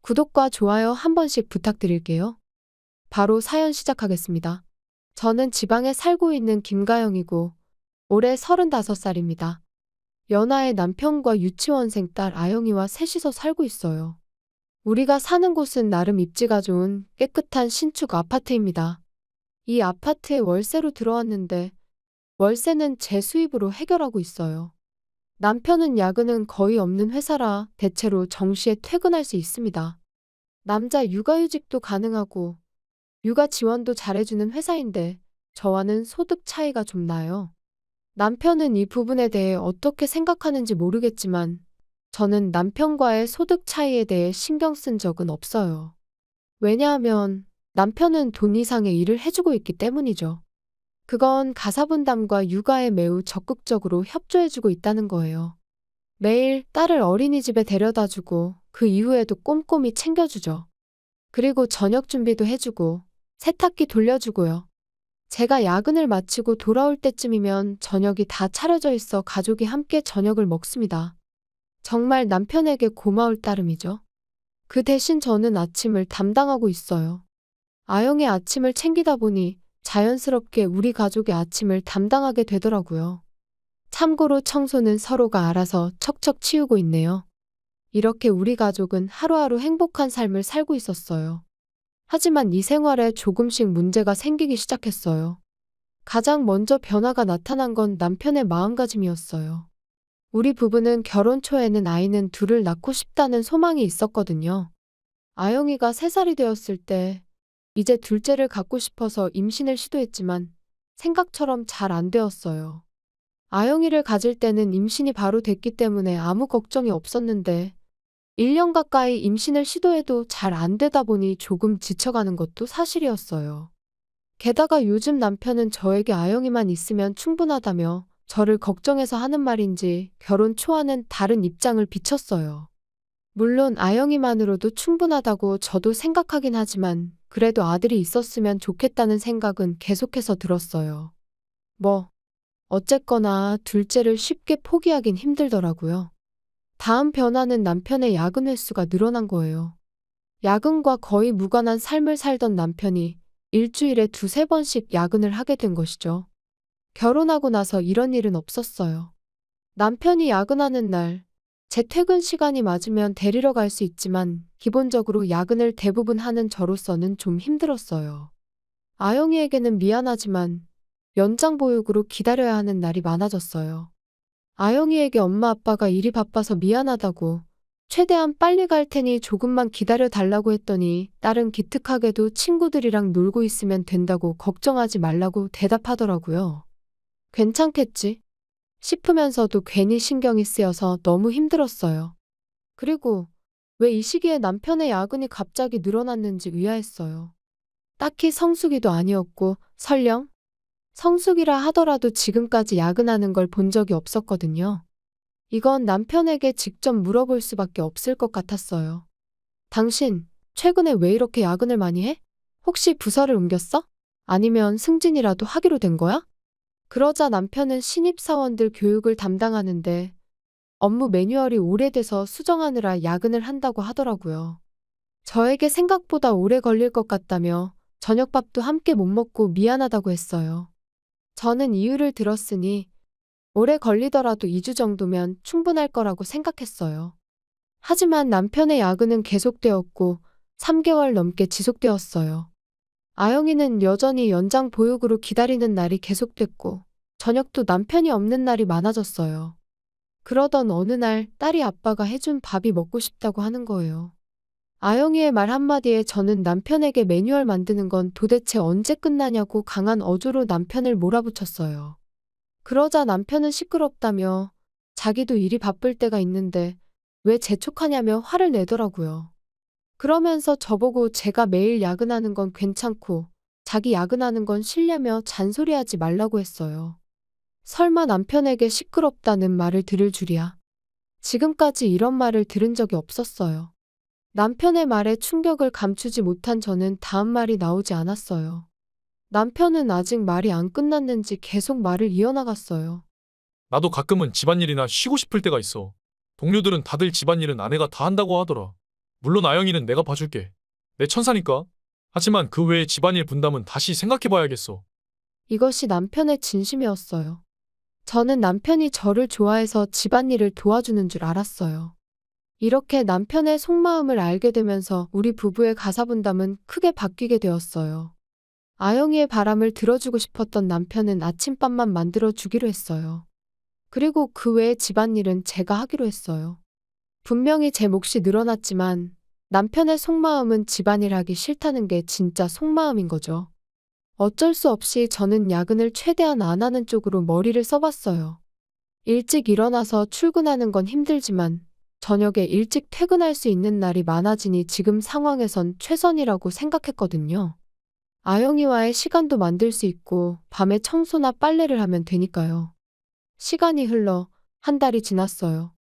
구독과 좋아요 한 번씩 부탁드릴게요. 바로 사연 시작하겠습니다. 저는 지방에 살고 있는 김가영이고 올해 35살입니다. 연하의 남편과 유치원생 딸 아영이와 셋이서 살고 있어요. 우리가 사는 곳은 나름 입지가 좋은 깨끗한 신축 아파트입니다. 이 아파트에 월세로 들어왔는데 월세는 제 수입으로 해결하고 있어요. 남편은 야근은 거의 없는 회사라 대체로 정시에 퇴근할 수 있습니다. 남자 육아휴직도 가능하고 육아 지원도 잘해주는 회사인데 저와는 소득 차이가 좀 나요. 남편은 이 부분에 대해 어떻게 생각하는지 모르겠지만 저는 남편과의 소득 차이에 대해 신경 쓴 적은 없어요. 왜냐하면 남편은 돈 이상의 일을 해주고 있기 때문이죠. 그건 가사분담과 육아에 매우 적극적으로 협조해주고 있다는 거예요. 매일 딸을 어린이집에 데려다주고 그 이후에도 꼼꼼히 챙겨주죠. 그리고 저녁 준비도 해주고 세탁기 돌려주고요. 제가 야근을 마치고 돌아올 때쯤이면 저녁이 다 차려져 있어 가족이 함께 저녁을 먹습니다. 정말 남편에게 고마울 따름이죠. 그 대신 저는 아침을 담당하고 있어요. 아영의 아침을 챙기다 보니 자연스럽게 우리 가족의 아침을 담당하게 되더라고요. 참고로 청소는 서로가 알아서 척척 치우고 있네요. 이렇게 우리 가족은 하루하루 행복한 삶을 살고 있었어요. 하지만 이 생활에 조금씩 문제가 생기기 시작했어요. 가장 먼저 변화가 나타난 건 남편의 마음가짐이었어요. 우리 부부는 결혼 초에는 아이는 둘을 낳고 싶다는 소망이 있었거든요. 아영이가 3살이 되었을 때 이제 둘째를 갖고 싶어서 임신을 시도했지만 생각처럼 잘 안 되었어요. 아영이를 가질 때는 임신이 바로 됐기 때문에 아무 걱정이 없었는데 1년 가까이 임신을 시도해도 잘 안 되다 보니 조금 지쳐가는 것도 사실이었어요. 게다가 요즘 남편은 저에게 아영이만 있으면 충분하다며 저를 걱정해서 하는 말인지 결혼 초와는 다른 입장을 비췄어요. 물론 아영이만으로도 충분하다고 저도 생각하긴 하지만 그래도 아들이 있었으면 좋겠다는 생각은 계속해서 들었어요. 어쨌거나 둘째를 쉽게 포기하긴 힘들더라고요. 다음 변화는 남편의 야근 횟수가 늘어난 거예요. 야근과 거의 무관한 삶을 살던 남편이 일주일에 2~3번씩 야근을 하게 된 것이죠. 결혼하고 나서 이런 일은 없었어요. 남편이 야근하는 날, 제 퇴근 시간이 맞으면 데리러 갈 수 있지만 기본적으로 야근을 대부분 하는 저로서는 좀 힘들었어요. 아영이에게는 미안하지만 연장 보육으로 기다려야 하는 날이 많아졌어요. 아영이에게 엄마 아빠가 일이 바빠서 미안하다고 최대한 빨리 갈 테니 조금만 기다려 달라고 했더니 딸은 기특하게도 친구들이랑 놀고 있으면 된다고 걱정하지 말라고 대답하더라고요. 괜찮겠지? 싶으면서도 괜히 신경이 쓰여서 너무 힘들었어요. 그리고 왜 이 시기에 남편의 야근이 갑자기 늘어났는지 의아했어요. 딱히 성수기도 아니었고 설령 성수기라 하더라도 지금까지 야근하는 걸 본 적이 없었거든요. 이건 남편에게 직접 물어볼 수밖에 없을 것 같았어요. 당신, 최근에 왜 이렇게 야근을 많이 해? 혹시 부서를 옮겼어? 아니면 승진이라도 하기로 된 거야? 그러자 남편은 신입사원들 교육을 담당하는데 업무 매뉴얼이 오래돼서 수정하느라 야근을 한다고 하더라고요. 저에게 생각보다 오래 걸릴 것 같다며 저녁밥도 함께 못 먹고 미안하다고 했어요. 저는 이유를 들었으니 오래 걸리더라도 2주 정도면 충분할 거라고 생각했어요. 하지만 남편의 야근은 계속되었고 3개월 넘게 지속되었어요. 아영이는 여전히 연장 보육으로 기다리는 날이 계속됐고 저녁도 남편이 없는 날이 많아졌어요. 그러던 어느 날 딸이 아빠가 해준 밥이 먹고 싶다고 하는 거예요. 아영이의 말 한마디에 저는 남편에게 매뉴얼 만드는 건 도대체 언제 끝나냐고 강한 어조로 남편을 몰아붙였어요. 그러자 남편은 시끄럽다며 자기도 일이 바쁠 때가 있는데 왜 재촉하냐며 화를 내더라고요. 그러면서 저보고 제가 매일 야근하는 건 괜찮고 자기 야근하는 건 싫냐며 잔소리하지 말라고 했어요. 설마 남편에게 시끄럽다는 말을 들을 줄이야. 지금까지 이런 말을 들은 적이 없었어요. 남편의 말에 충격을 감추지 못한 저는 다음 말이 나오지 않았어요. 남편은 아직 말이 안 끝났는지 계속 말을 이어나갔어요. 나도 가끔은 집안일이나 쉬고 싶을 때가 있어. 동료들은 다들 집안일은 아내가 다 한다고 하더라. 물론 아영이는 내가 봐줄게. 내 천사니까. 하지만 그 외의 집안일 분담은 다시 생각해봐야겠어. 이것이 남편의 진심이었어요. 저는 남편이 저를 좋아해서 집안일을 도와주는 줄 알았어요. 이렇게 남편의 속마음을 알게 되면서 우리 부부의 가사분담은 크게 바뀌게 되었어요. 아영이의 바람을 들어주고 싶었던 남편은 아침밥만 만들어 주기로 했어요. 그리고 그 외의 집안일은 제가 하기로 했어요. 분명히 제 몫이 늘어났지만 남편의 속마음은 집안일 하기 싫다는 게 진짜 속마음인 거죠. 어쩔 수 없이 저는 야근을 최대한 안 하는 쪽으로 머리를 써봤어요. 일찍 일어나서 출근하는 건 힘들지만 저녁에 일찍 퇴근할 수 있는 날이 많아지니 지금 상황에선 최선이라고 생각했거든요. 아영이와의 시간도 만들 수 있고 밤에 청소나 빨래를 하면 되니까요. 시간이 흘러 한 달이 지났어요.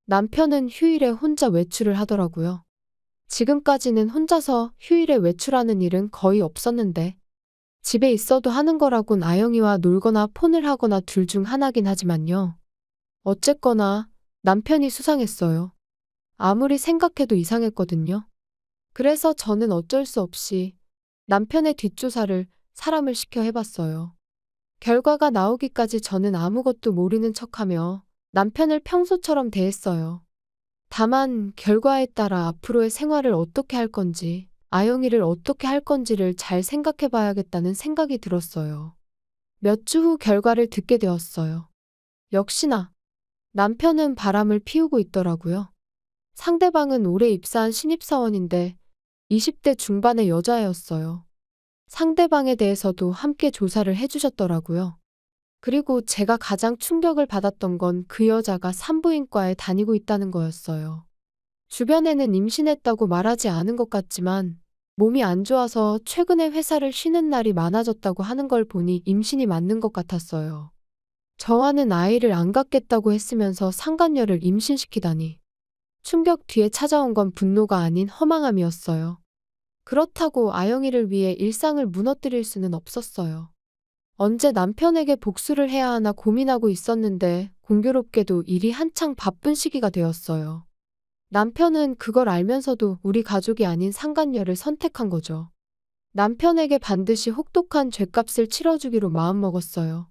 남편은 휴일에 혼자 외출을 하더라고요. 지금까지는 혼자서 휴일에 외출하는 일은 거의 없었는데 집에 있어도 하는 거라곤 아영이와 놀거나 폰을 하거나 둘 중 하나긴 하지만요. 어쨌거나 남편이 수상했어요. 아무리 생각해도 이상했거든요. 그래서 저는 어쩔 수 없이 남편의 뒷조사를 사람을 시켜 해봤어요. 결과가 나오기까지 저는 아무것도 모르는 척하며 남편을 평소처럼 대했어요. 다만 결과에 따라 앞으로의 생활을 어떻게 할 건지, 아영이를 어떻게 할 건지를 잘 생각해 봐야겠다는 생각이 들었어요. 몇 주 후 결과를 듣게 되었어요. 역시나 남편은 바람을 피우고 있더라고요. 상대방은 올해 입사한 신입사원인데 20대 중반의 여자애였어요. 상대방에 대해서도 함께 조사를 해주셨더라고요. 그리고 제가 가장 충격을 받았던 건 그 여자가 산부인과에 다니고 있다는 거였어요. 주변에는 임신했다고 말하지 않은 것 같지만 몸이 안 좋아서 최근에 회사를 쉬는 날이 많아졌다고 하는 걸 보니 임신이 맞는 것 같았어요. 저와는 아이를 안 갖겠다고 했으면서 상간녀를 임신시키다니. 충격 뒤에 찾아온 건 분노가 아닌 허망함이었어요. 그렇다고 아영이를 위해 일상을 무너뜨릴 수는 없었어요. 언제 남편에게 복수를 해야 하나 고민하고 있었는데 공교롭게도 일이 한창 바쁜 시기가 되었어요. 남편은 그걸 알면서도 우리 가족이 아닌 상간녀를 선택한 거죠. 남편에게 반드시 혹독한 죗값을 치러주기로 마음먹었어요.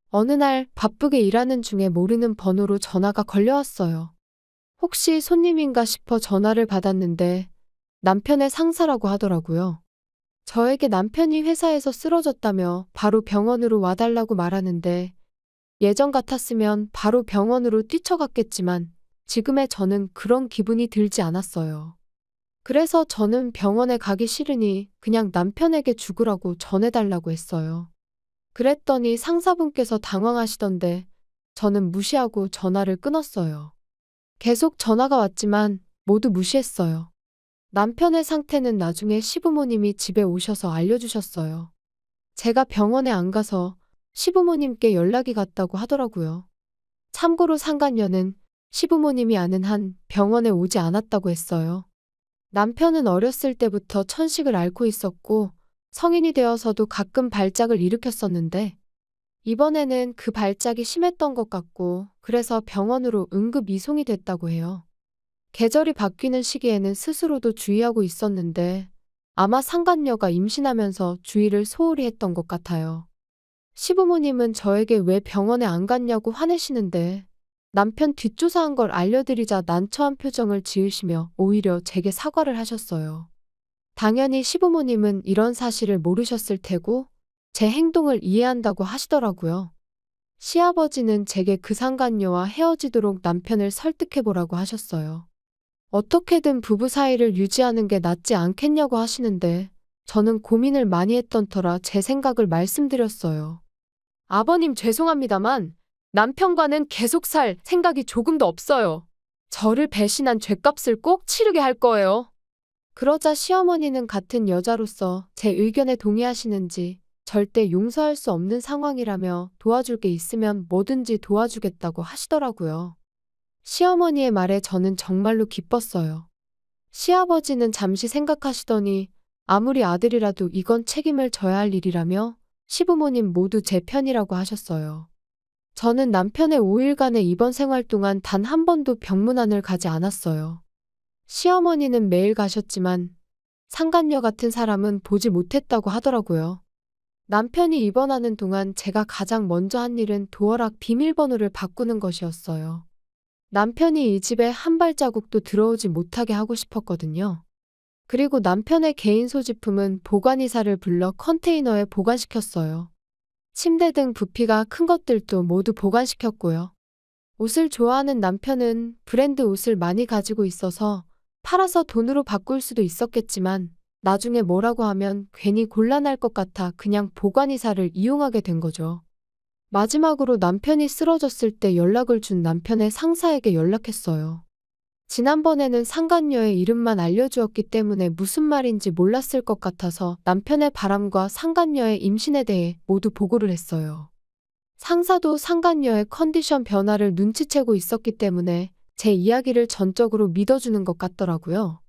어느 날 바쁘게 일하는 중에 모르는 번호로 전화가 걸려왔어요. 혹시 손님인가 싶어 전화를 받았는데 남편의 상사라고 하더라고요. 저에게 남편이 회사에서 쓰러졌다며 바로 병원으로 와달라고 말하는데 예전 같았으면 바로 병원으로 뛰쳐갔겠지만 지금의 저는 그런 기분이 들지 않았어요. 그래서 저는 병원에 가기 싫으니 그냥 남편에게 죽으라고 전해달라고 했어요. 그랬더니 상사분께서 당황하시던데 저는 무시하고 전화를 끊었어요. 계속 전화가 왔지만 모두 무시했어요. 남편의 상태는 나중에 시부모님이 집에 오셔서 알려주셨어요. 제가 병원에 안 가서 시부모님께 연락이 갔다고 하더라고요. 참고로 상간녀는 시부모님이 아는 한 병원에 오지 않았다고 했어요. 남편은 어렸을 때부터 천식을 앓고 있었고 성인이 되어서도 가끔 발작을 일으켰었는데 이번에는 그 발작이 심했던 것 같고 그래서 병원으로 응급 이송이 됐다고 해요. 계절이 바뀌는 시기에는 스스로도 주의하고 있었는데 아마 상간녀가 임신하면서 주의를 소홀히 했던 것 같아요. 시부모님은 저에게 왜 병원에 안 갔냐고 화내시는데 남편 뒷조사한 걸 알려드리자 난처한 표정을 지으시며 오히려 제게 사과를 하셨어요. 당연히 시부모님은 이런 사실을 모르셨을 테고 제 행동을 이해한다고 하시더라고요. 시아버지는 제게 그 상간녀와 헤어지도록 남편을 설득해보라고 하셨어요. 어떻게든 부부 사이를 유지하는 게 낫지 않겠냐고 하시는데 저는 고민을 많이 했던 터라 제 생각을 말씀드렸어요. 아버님 죄송합니다만 남편과는 계속 살 생각이 조금도 없어요. 저를 배신한 죗값을 꼭 치르게 할 거예요. 그러자 시어머니는 같은 여자로서 제 의견에 동의하시는지 절대 용서할 수 없는 상황이라며 도와줄 게 있으면 뭐든지 도와주겠다고 하시더라고요. 시어머니의 말에 저는 정말로 기뻤어요. 시아버지는 잠시 생각하시더니 아무리 아들이라도 이건 책임을 져야 할 일이라며 시부모님 모두 제 편이라고 하셨어요. 저는 남편의 5일간의 입원 생활 동안 단 한 번도 병문안을 가지 않았어요. 시어머니는 매일 가셨지만 상간녀 같은 사람은 보지 못했다고 하더라고요. 남편이 입원하는 동안 제가 가장 먼저 한 일은 도어락 비밀번호를 바꾸는 것이었어요. 남편이 이 집에 한 발자국도 들어오지 못하게 하고 싶었거든요. 그리고 남편의 개인 소지품은 보관이사를 불러 컨테이너에 보관시켰어요. 침대 등 부피가 큰 것들도 모두 보관시켰고요. 옷을 좋아하는 남편은 브랜드 옷을 많이 가지고 있어서 팔아서 돈으로 바꿀 수도 있었겠지만 나중에 뭐라고 하면 괜히 곤란할 것 같아 그냥 보관이사를 이용하게 된 거죠. 마지막으로 남편이 쓰러졌을 때 연락을 준 남편의 상사에게 연락했어요. 지난번에는 상간녀의 이름만 알려주었기 때문에 무슨 말인지 몰랐을 것 같아서 남편의 바람과 상간녀의 임신에 대해 모두 보고를 했어요. 상사도 상간녀의 컨디션 변화를 눈치채고 있었기 때문에 제 이야기를 전적으로 믿어주는 것 같더라고요.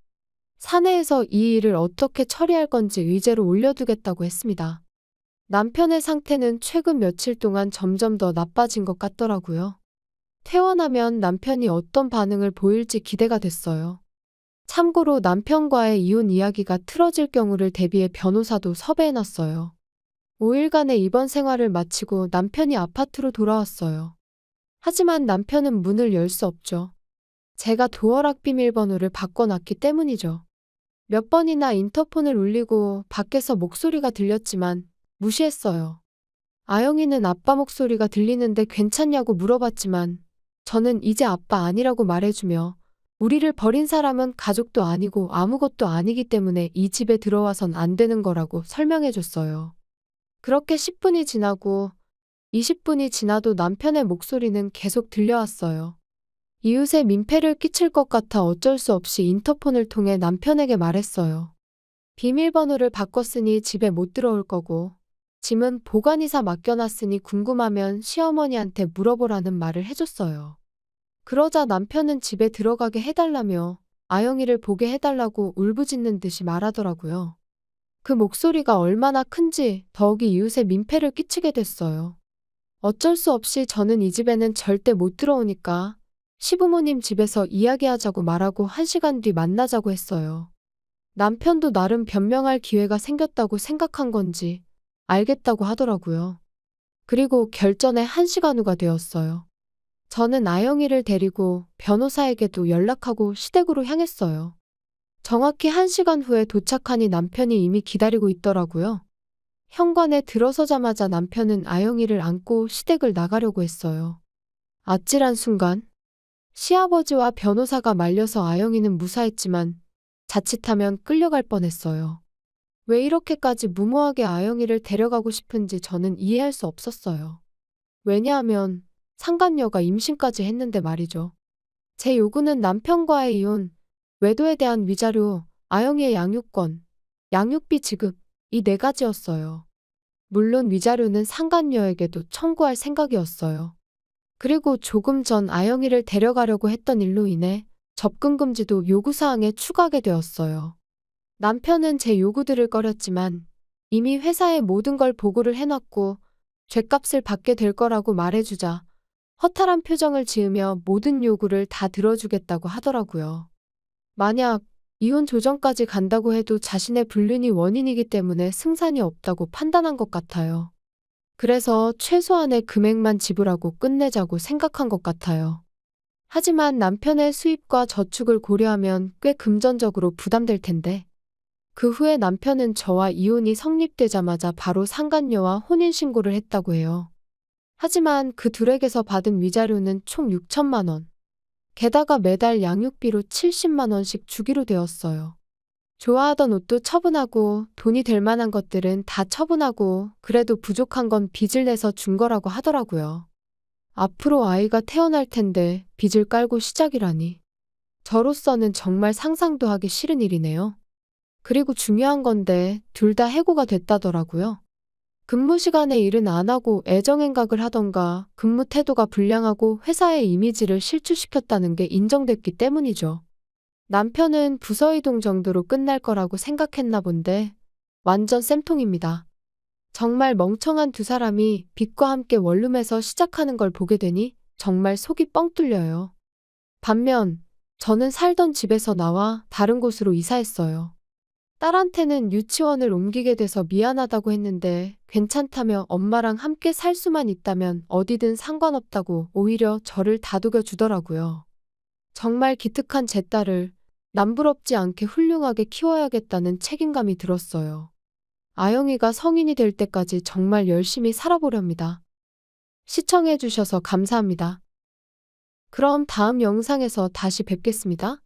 사내에서 이 일을 어떻게 처리할 건지 의제로 올려두겠다고 했습니다. 남편의 상태는 최근 며칠 동안 점점 더 나빠진 것 같더라고요. 퇴원하면 남편이 어떤 반응을 보일지 기대가 됐어요. 참고로 남편과의 이혼 이야기가 틀어질 경우를 대비해 변호사도 섭외해놨어요. 5일간의 입원 생활을 마치고 남편이 아파트로 돌아왔어요. 하지만 남편은 문을 열 수 없죠. 제가 도어락 비밀번호를 바꿔놨기 때문이죠. 몇 번이나 인터폰을 울리고 밖에서 목소리가 들렸지만 무시했어요. 아영이는 아빠 목소리가 들리는데 괜찮냐고 물어봤지만 저는 이제 아빠 아니라고 말해주며 우리를 버린 사람은 가족도 아니고 아무것도 아니기 때문에 이 집에 들어와선 안 되는 거라고 설명해줬어요. 그렇게 10분이 지나고 20분이 지나도 남편의 목소리는 계속 들려왔어요. 이웃에 민폐를 끼칠 것 같아 어쩔 수 없이 인터폰을 통해 남편에게 말했어요. 비밀번호를 바꿨으니 집에 못 들어올 거고 짐은 보관이사 맡겨놨으니 궁금하면 시어머니한테 물어보라는 말을 해줬어요. 그러자 남편은 집에 들어가게 해달라며 아영이를 보게 해달라고 울부짖는 듯이 말하더라고요. 그 목소리가 얼마나 큰지 더욱이 이웃에 민폐를 끼치게 됐어요. 어쩔 수 없이 저는 이 집에는 절대 못 들어오니까 시부모님 집에서 이야기하자고 말하고 1시간 뒤 만나자고 했어요. 남편도 나름 변명할 기회가 생겼다고 생각한 건지 알겠다고 하더라고요. 그리고 결전의 1시간 후가 되었어요. 저는 아영이를 데리고 변호사에게도 연락하고 시댁으로 향했어요. 정확히 1시간 후에 도착하니 남편이 이미 기다리고 있더라고요. 현관에 들어서자마자 남편은 아영이를 안고 시댁을 나가려고 했어요. 아찔한 순간 시아버지와 변호사가 말려서 아영이는 무사했지만 자칫하면 끌려갈 뻔했어요. 왜 이렇게까지 무모하게 아영이를 데려가고 싶은지 저는 이해할 수 없었어요. 왜냐하면 상간녀가 임신까지 했는데 말이죠. 제 요구는 남편과의 이혼, 외도에 대한 위자료, 아영이의 양육권, 양육비 지급, 이 4가지였어요. 물론 위자료는 상간녀에게도 청구할 생각이었어요. 그리고 조금 전 아영이를 데려가려고 했던 일로 인해 접근 금지도 요구사항에 추가하게 되었어요. 남편은 제 요구들을 꺼렸지만 이미 회사에 모든 걸 보고를 해놨고 죗값을 받게 될 거라고 말해주자 허탈한 표정을 지으며 모든 요구를 다 들어주겠다고 하더라고요. 만약 이혼 조정까지 간다고 해도 자신의 불륜이 원인이기 때문에 승산이 없다고 판단한 것 같아요. 그래서 최소한의 금액만 지불하고 끝내자고 생각한 것 같아요. 하지만 남편의 수입과 저축을 고려하면 꽤 금전적으로 부담될 텐데 그 후에 남편은 저와 이혼이 성립되자마자 바로 상간녀와 혼인신고를 했다고 해요. 하지만 그 둘에게서 받은 위자료는 총 6천만 원. 게다가 매달 양육비로 70만 원씩 주기로 되었어요. 좋아하던 옷도 처분하고 돈이 될 만한 것들은 다 처분하고 그래도 부족한 건 빚을 내서 준 거라고 하더라고요. 앞으로 아이가 태어날 텐데 빚을 깔고 시작이라니. 저로서는 정말 상상도 하기 싫은 일이네요. 그리고 중요한 건데 둘 다 해고가 됐다더라고요. 근무 시간에 일은 안 하고 애정행각을 하던가 근무 태도가 불량하고 회사의 이미지를 실추시켰다는 게 인정됐기 때문이죠. 남편은 부서 이동 정도로 끝날 거라고 생각했나 본데 완전 쌤통입니다. 정말 멍청한 두 사람이 빚과 함께 원룸에서 시작하는 걸 보게 되니 정말 속이 뻥 뚫려요. 반면 저는 살던 집에서 나와 다른 곳으로 이사했어요. 딸한테는 유치원을 옮기게 돼서 미안하다고 했는데 괜찮다며 엄마랑 함께 살 수만 있다면 어디든 상관없다고 오히려 저를 다독여 주더라고요. 정말 기특한 제 딸을 남부럽지 않게 훌륭하게 키워야겠다는 책임감이 들었어요. 아영이가 성인이 될 때까지 정말 열심히 살아보렵니다. 시청해주셔서 감사합니다. 그럼 다음 영상에서 다시 뵙겠습니다.